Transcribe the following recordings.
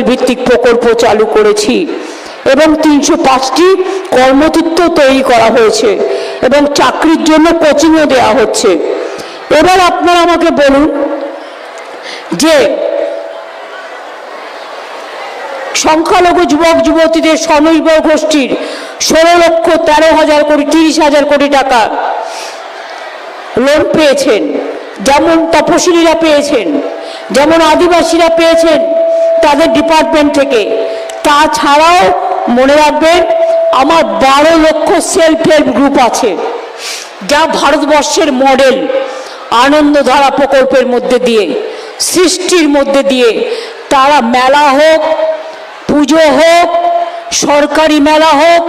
তহবিল ভিত্তিক প্রকল্প চালু করেছি এবং 305টি কর্মতীর্থ তৈরি করা হয়েছে এবং চাকরির জন্য কোচিংও দেওয়া হচ্ছে। এবার আপনারা আমাকে বলুন যে সংখ্যালঘু যুবক যুবতীদের স্বনির্ভর গোষ্ঠীর 16,13,000 কোটি 30,000 কোটি টাকা লোন পেয়েছেন, যেমন তপশিলীরা পেয়েছেন, যেমন আদিবাসীরা পেয়েছেন তাদের ডিপার্টমেন্ট থেকে। তাছাড়াও মনে রাখবেন আমার 12 লক্ষ সেলফ হেল্প গ্রুপ আছে, যা ভারতবর্ষের মডেল। আনন্দধারা প্রকল্পের মধ্যে দিয়ে, সৃষ্টির মধ্যে দিয়ে তারা মেলা হোক, পুজো হোক, সরকারি মেলা হোক,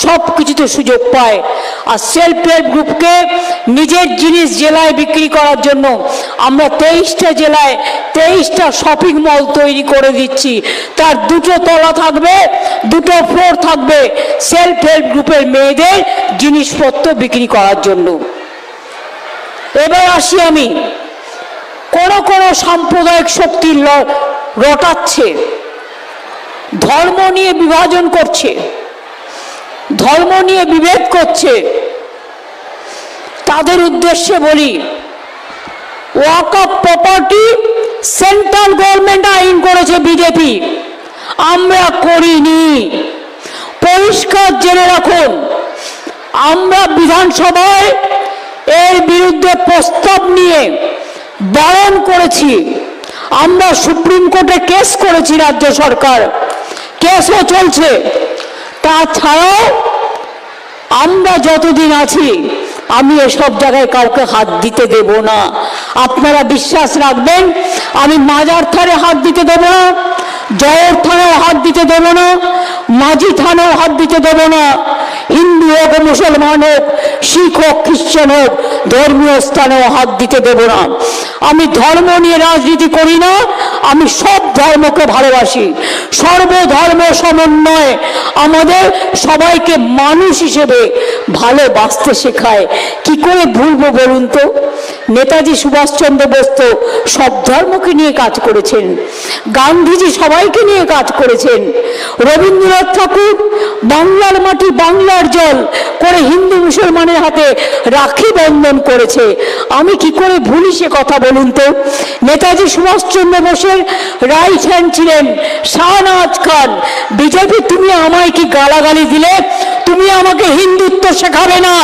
সব কিছুতে সুযোগ পায়। আর সেলফ হেল্প গ্রুপকে নিজের জিনিস জেলায় বিক্রি করার জন্য আমরা 23টা জেলায় 23টা শপিং মল তৈরি করে দিচ্ছি। তার 2টো তলা থাকবে, 2টো ফ্লোর থাকবে সেলফ হেল্প গ্রুপের মেয়েদের জিনিসপত্র বিক্রি করার জন্য। এবার আসি আমি, কোন সাম্প্রদায়িক শক্তি রটাচ্ছে, ধর্ম নিয়ে বিভাজন করছে, ধর্ম নিয়ে বিভেদ করছে। তাদের উদ্দেশ্যে বলি, ওয়াকফ প্রপার্টি সেন্ট্রাল গভর্নমেন্ট আইন করেছে বিজেপি, আমরা করিনি। পরিষ্কার জেনে রাখুন, আমরা বিধানসভায় এর বিরুদ্ধে প্রস্তাব নিয়ে বারণ করেছি। আমরা সুপ্রিম কোর্টে কেস করেছি, রাজ্য সরকার কেসও চলছে। তাছাড়াও আমরা যতদিন আছি আমি এসব জায়গায় কাউকে হাত দিতে দেব না। আপনারা বিশ্বাস রাখবেন, আমি মাজার থানে হাত দিতে দেব না, জয়ের থানায় হাত দিতে দেব না, মাঝি থানায় হাত দিতে দেব না। হিন্দু হোক, মুসলমান হোক, শিখ হোক, খ্রিস্টান হোক, ধর্মীয় স্থানেও হাত দিতে দেব না। আমি ধর্ম নিয়ে রাজনীতি করি না, আমি সব ধর্মকে ভালোবাসি। সর্বধর্ম সমন্বয় আমাদের সবাইকে মানুষ হিসেবে ভালোবাসতে শেখায়। কি করে ভুলবো বলুন তো? নেতাজি সুভাষচন্দ্র বোস তো সব ধর্মকে নিয়ে কাজ করেছেন, গান্ধীজি সবাইকে নিয়ে কাজ করেছেন, রবীন্দ্রনাথ ঠাকুর বাংলার মাটি বাংলার জল করে হিন্দু মুসলমানের হাতে রাখি বন্ধন করেছে। আমি কি করে ভুলি সে কথা বলুন তো? নেতাজি সুভাষচন্দ্র বোসের রাইট হ্যান্ড ছিলেন শাহনওয়াজ খান। বিজেপি তুমি আমায় কি গালাগালি দিলে? তুমি আমাকে হিন্দুত্ব শেখাবে না,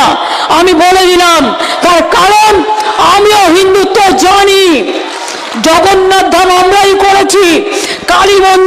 আমি বলে দিলাম। তার কারণ আমিও হিন্দুত্ব জানি। জগন্নাথ ধাম আমরাই করেছি, কালী মন্দির